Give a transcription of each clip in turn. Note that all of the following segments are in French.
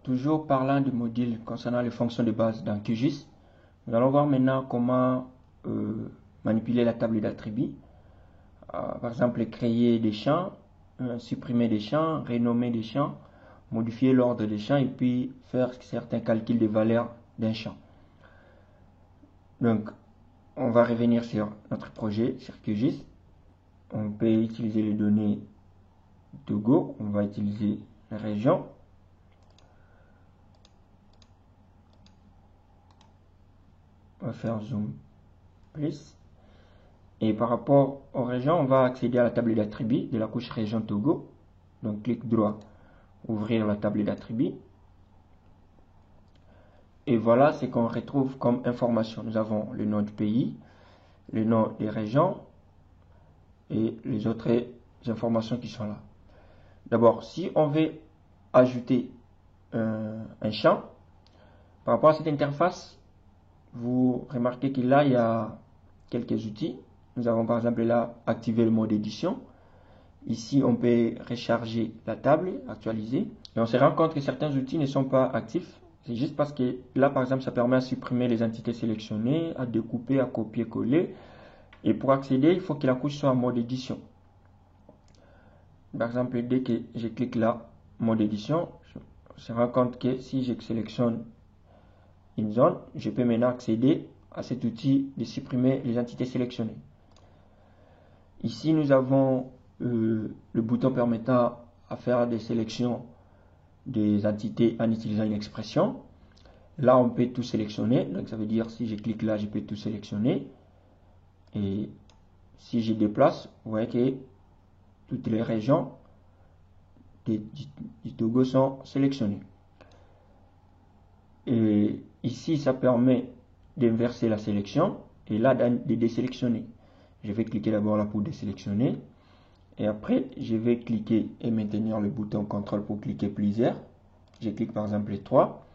toujours parlant du module concernant les fonctions de base dans QGIS, nous allons voir maintenant comment manipuler la table d'attributs. Par exemple, créer des champs, supprimer des champs, renommer des champs, modifier l'ordre des champs et puis faire certains calculs de valeurs d'un champ. Donc, on va revenir sur notre projet, sur QGIS. On peut utiliser les données Togo, on va utiliser la région. On va faire zoom plus. Et par rapport aux régions, on va accéder à la table d'attributs de la couche région Togo. Donc, clic droit, ouvrir la table d'attributs. Et voilà ce qu'on retrouve comme information. Nous avons le nom du pays, le nom des régions et les autres informations qui sont là. D'abord, si on veut ajouter un champ, par rapport à cette interface, vous remarquez que là, il y a quelques outils. Nous avons par exemple là activer le mode édition. Ici, on peut recharger la table, actualiser. Et on se rend compte que certains outils ne sont pas actifs. C'est juste parce que là, par exemple, ça permet à supprimer les entités sélectionnées, à découper, à copier-coller. Et pour accéder, il faut que la couche soit en mode édition. Par exemple, dès que je clique là, mode édition, je me rends compte que si je sélectionne une zone, je peux maintenant accéder à cet outil de supprimer les entités sélectionnées. Ici, nous avons le bouton permettant à faire des sélections des entités en utilisant une expression. Là, on peut tout sélectionner. Donc, ça veut dire si je clique là, je peux tout sélectionner. Et si je déplace, vous voyez que toutes les régions du Togo sont sélectionnées. Et ici, ça permet d'inverser la sélection et là, de désélectionner. Je vais cliquer d'abord là pour désélectionner. Et après, je vais cliquer et maintenir le bouton CTRL pour cliquer plusieurs. Je clique par exemple les 3.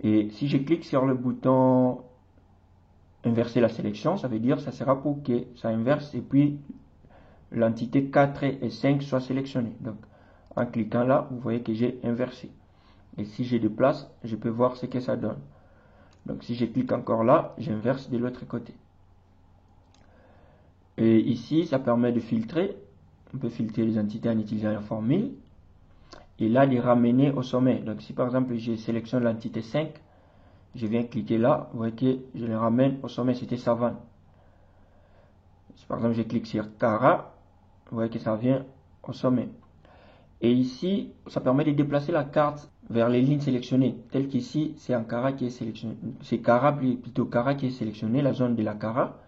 Et si je clique sur le bouton inverser la sélection, ça veut dire ça sera pour que ça inverse et puis l'entité 4 et 5 soit sélectionnée. Donc, en cliquant là, vous voyez que j'ai inversé. Et si je déplace, je peux voir ce que ça donne. Donc, si je clique encore là, j'inverse de l'autre côté. Et ici, ça permet de filtrer. On peut filtrer les entités en utilisant la formule. Et là, de ramener au sommet. Donc, si par exemple, je sélectionne l'entité 5, je viens cliquer là, vous voyez que je le ramène au sommet, c'était savane. Si par exemple, je clique sur Cara, vous voyez que ça vient au sommet. Et ici, ça permet de déplacer la carte vers les lignes sélectionnées. Tel qu'ici, c'est un Cara qui est sélectionné. C'est Cara, plutôt Cara qui est sélectionné, la zone de la Cara.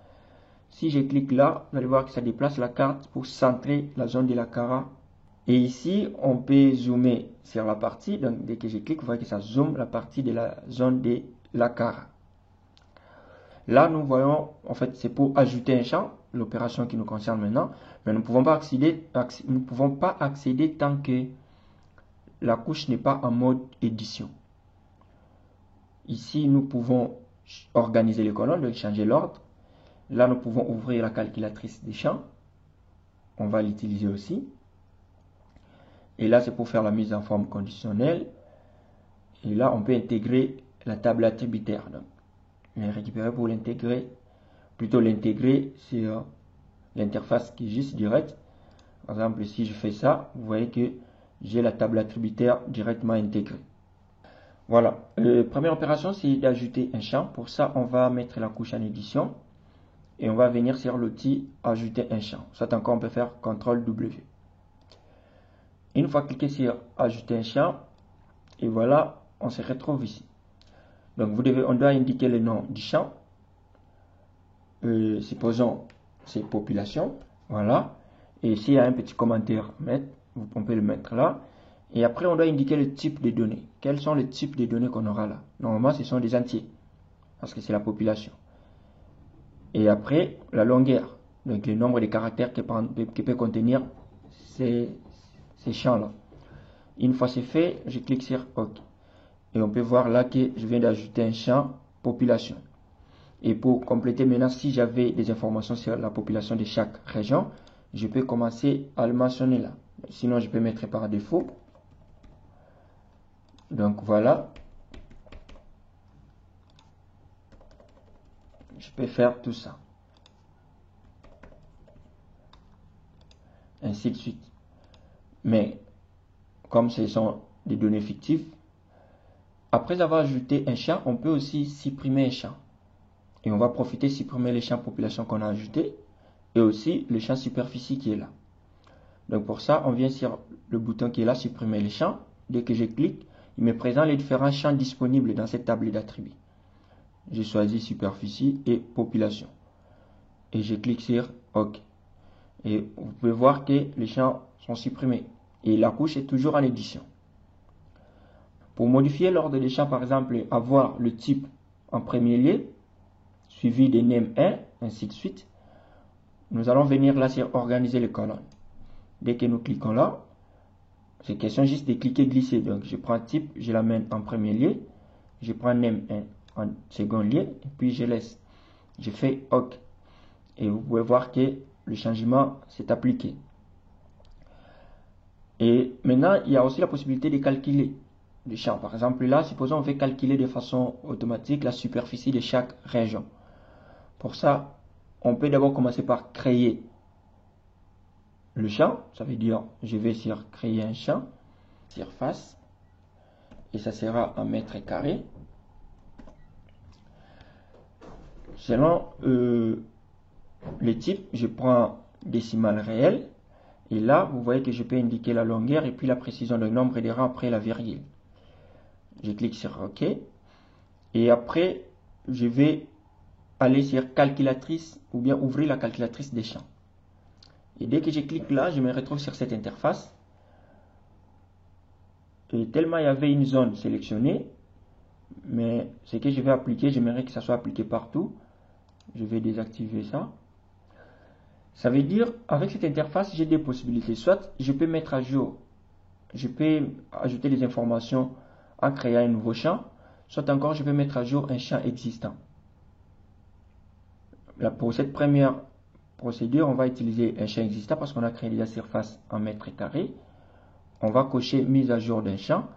Si je clique là, vous allez voir que ça déplace la carte pour centrer la zone de la Cara. Et ici, on peut zoomer sur la partie. Donc, dès que je clique, vous voyez que ça zoome la partie de la zone de la Cara. Là, nous voyons, en fait, c'est pour ajouter un champ, l'opération qui nous concerne maintenant. Mais nous ne pouvons pas accéder tant que la couche n'est pas en mode édition. Ici, nous pouvons organiser les colonnes, donc changer l'ordre. Là, nous pouvons ouvrir la calculatrice des champs. On va l'utiliser aussi. Et là, c'est pour faire la mise en forme conditionnelle. Et là, on peut intégrer la table attributaire. Donc, je vais récupérer pour l'intégrer, plutôt l'intégrer sur l'interface QGIS direct. Par exemple, si je fais ça, vous voyez que j'ai la table attributaire directement intégrée. Voilà. La première opération, c'est d'ajouter un champ. Pour ça, on va mettre la couche en édition. Et on va venir sur l'outil ajouter un champ. Soit encore, on peut faire CTRL W. Une fois cliqué sur ajouter un champ, et voilà, on se retrouve ici. Donc, on doit indiquer le nom du champ. Supposons, c'est population. Voilà. Et s'il y a un petit commentaire à mettre, on peut le mettre là. Et après, on doit indiquer le type de données. Quels sont les types de données qu'on aura là? Normalement, ce sont des entiers. Parce que c'est la population. Et après, la longueur. Donc, le nombre de caractères que peut contenir ces champs-là. Une fois c'est fait, je clique sur OK. Et on peut voir là que je viens d'ajouter un champ population. Et pour compléter maintenant, si j'avais des informations sur la population de chaque région, je peux commencer à le mentionner là. Sinon, je peux mettre par défaut. Donc voilà. Je peux faire tout ça. Ainsi de suite. Mais comme ce sont des données fictives, après avoir ajouté un champ, on peut aussi supprimer un champ. Et on va profiter de supprimer les champs population qu'on a ajouté et aussi le champ superficie qui est là. Donc pour ça, on vient sur le bouton qui est là, supprimer les champs. Dès que je clique, il me présente les différents champs disponibles dans cette table d'attributs. Je choisis superficie et population. Et je clique sur OK. Et vous pouvez voir que les champs sont supprimés. Et la couche est toujours en édition. Pour modifier l'ordre des champs, par exemple, avoir le type en premier lieu, suivi des name 1, ainsi de suite, nous allons venir là sur organiser les colonnes. Dès que nous cliquons là, c'est question juste de cliquer glisser. Donc je prends type, je l'amène en premier lieu, je prends name 1 en second lieu, et puis je laisse. Je fais OK. Et vous pouvez voir que le changement s'est appliqué. Et maintenant, il y a aussi la possibilité de calculer le champ. Par exemple, là, supposons on veut calculer de façon automatique la superficie de chaque région. Pour ça, on peut d'abord commencer par créer le champ. Ça veut dire, je vais sur créer un champ, surface, et ça sera en mètres carrés. Selon les types, je prends décimal réel. Et là, vous voyez que je peux indiquer la longueur et puis la précision de nombre des rangs après la virgule. Je clique sur OK. Et après, je vais aller sur calculatrice ou bien ouvrir la calculatrice des champs. Et dès que je clique là, je me retrouve sur cette interface. Et tellement il y avait une zone sélectionnée, mais ce que je vais appliquer, j'aimerais que ça soit appliqué partout. Je vais désactiver ça. Ça veut dire, avec cette interface, j'ai des possibilités. Soit je peux mettre à jour, je peux ajouter des informations en créant un nouveau champ, soit encore je peux mettre à jour un champ existant. Là, pour cette première procédure, on va utiliser un champ existant parce qu'on a créé la surface en mètres carrés. On va cocher mise à jour d'un champ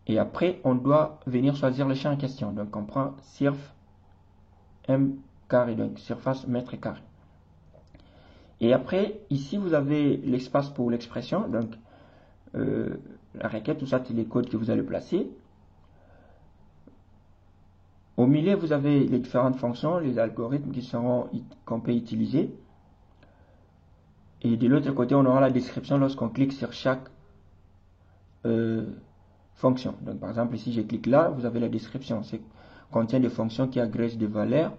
et après on doit venir choisir le champ en question. Donc on prend surf m carré, donc surface mètre carré. Et après, ici, vous avez l'espace pour l'expression, donc la requête, tout ça, c'est les codes que vous allez placer. Au milieu, vous avez les différentes fonctions, les algorithmes qu'on peut utiliser. Et de l'autre côté, on aura la description lorsqu'on clique sur chaque fonction. Donc, par exemple, ici, je clique là, vous avez la description. Ça contient des fonctions qui agrègent des valeurs.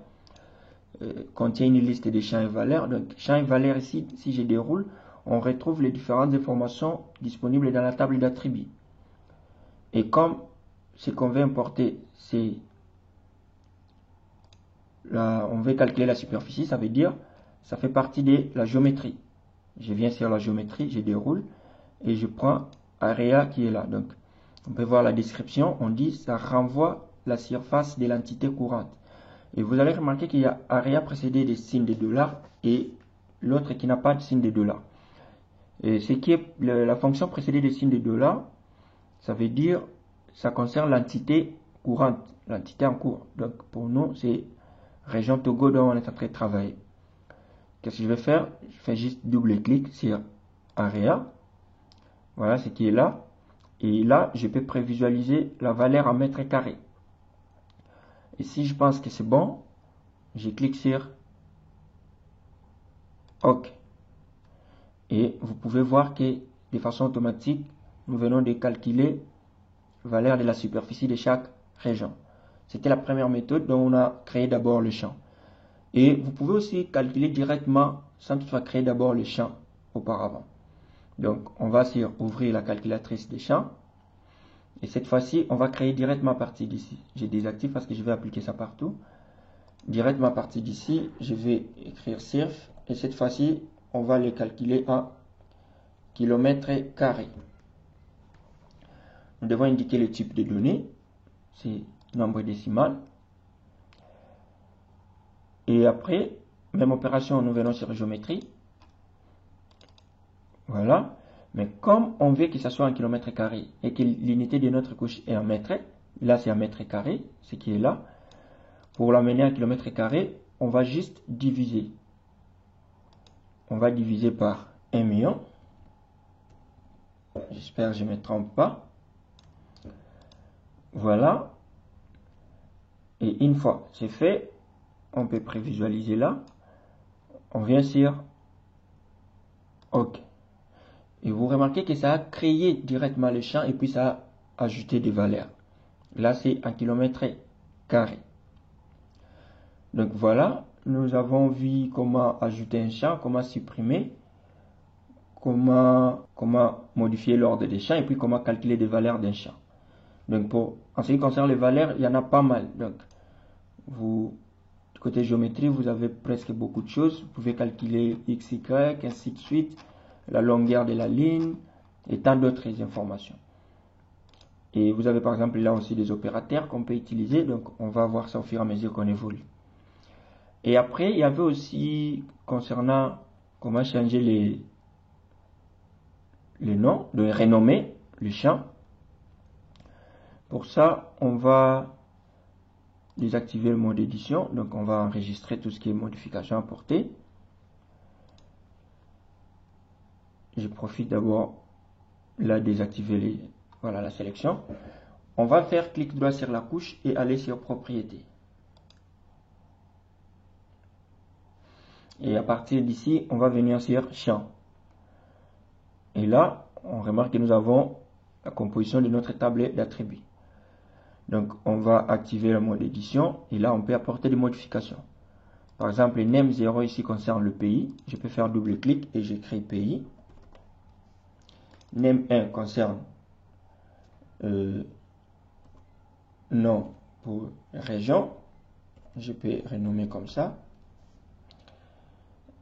Contient une liste de champs et valeurs. Donc, champs et valeurs ici, si je déroule, on retrouve les différentes informations disponibles dans la table d'attributs. Et comme ce qu'on veut importer, c'est on veut calculer la superficie, ça veut dire, ça fait partie de la géométrie. Je viens sur la géométrie, je déroule et je prends area qui est là. Donc, on peut voir la description, on dit, ça renvoie la surface de l'entité courante. Et vous allez remarquer qu'il y a area précédé des signes de dollars et l'autre qui n'a pas de signe de dollars. Et ce qui est la fonction précédée des signes de dollars, ça veut dire, ça concerne l'entité courante, l'entité en cours. Donc pour nous, c'est région Togo dont on est en train de travailler. Qu'est-ce que je vais faire? Je fais juste double-clic sur area. Voilà ce qui est là. Et là, je peux prévisualiser la valeur en mètres carrés. Et si je pense que c'est bon, je clique sur OK. Et vous pouvez voir que de façon automatique, nous venons de calculer la valeur de la superficie de chaque région. C'était la première méthode dont on a créé d'abord le champ. Et vous pouvez aussi calculer directement sans toutefois créer d'abord le champ auparavant. Donc on va sur ouvrir la calculatrice des champs. Et cette fois-ci, on va créer directement à partir d'ici. Je désactive parce que je vais appliquer ça partout. Directement à partir d'ici, je vais écrire surf. Et cette fois-ci, on va les calculer en kilomètres carrés. Nous devons indiquer le type de données. C'est nombre décimal. Et après, même opération, nous venons sur géométrie. Voilà. Mais comme on veut que ça soit en kilomètres carrés et que l'unité de notre couche est en mètres, là c'est en mètres carrés, ce qui est là, pour l'amener en kilomètres carrés, on va juste diviser. On va diviser par 1 million. J'espère que je ne me trompe pas. Voilà. Et une fois c'est fait, on peut prévisualiser là. On vient sur OK. Et vous remarquez que ça a créé directement le champ et puis ça a ajouté des valeurs. Là, c'est en kilomètres carrés. Donc voilà, nous avons vu comment ajouter un champ, comment supprimer, comment modifier l'ordre des champs et puis comment calculer des valeurs d'un champ. Donc en ce qui concerne les valeurs, il y en a pas mal. Donc du côté géométrie, vous avez presque beaucoup de choses. Vous pouvez calculer x, y, ainsi de suite, la longueur de la ligne et tant d'autres informations. Et vous avez par exemple là aussi des opérateurs qu'on peut utiliser, donc on va voir ça au fur et à mesure qu'on évolue. Et après, il y avait aussi concernant comment changer les noms, de renommer le champ. Pour ça, on va désactiver le mode édition, donc on va enregistrer tout ce qui est modification apportée. Je profite d'abord là désactiver voilà la sélection. On va faire clic droit sur la couche et aller sur propriétés. Et à partir d'ici, on va venir sur champ. Et là, on remarque que nous avons la composition de notre table d'attributs. Donc, on va activer le mode édition et là, on peut apporter des modifications. Par exemple, name 0 ici concerne le pays. Je peux faire double clic et j'écris pays. Name 1 concerne nom pour région. Je peux renommer comme ça.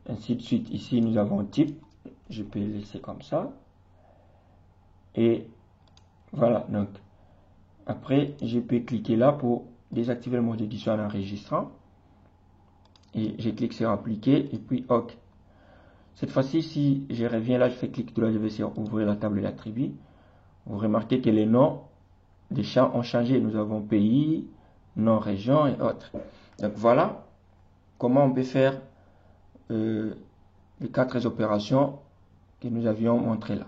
Ainsi de suite. Ici, nous avons type. Je peux laisser comme ça. Et voilà. Donc, après, je peux cliquer là pour désactiver le mode d'édition en enregistrant. Et je clique sur appliquer et puis OK. Cette fois-ci, si je reviens là, je fais clic droit, je vais sur ouvrir la table d'attributs. Vous remarquez que les noms des champs ont changé. Nous avons pays, nom, région et autres. Donc voilà comment on peut faire les 4 opérations que nous avions montrées là.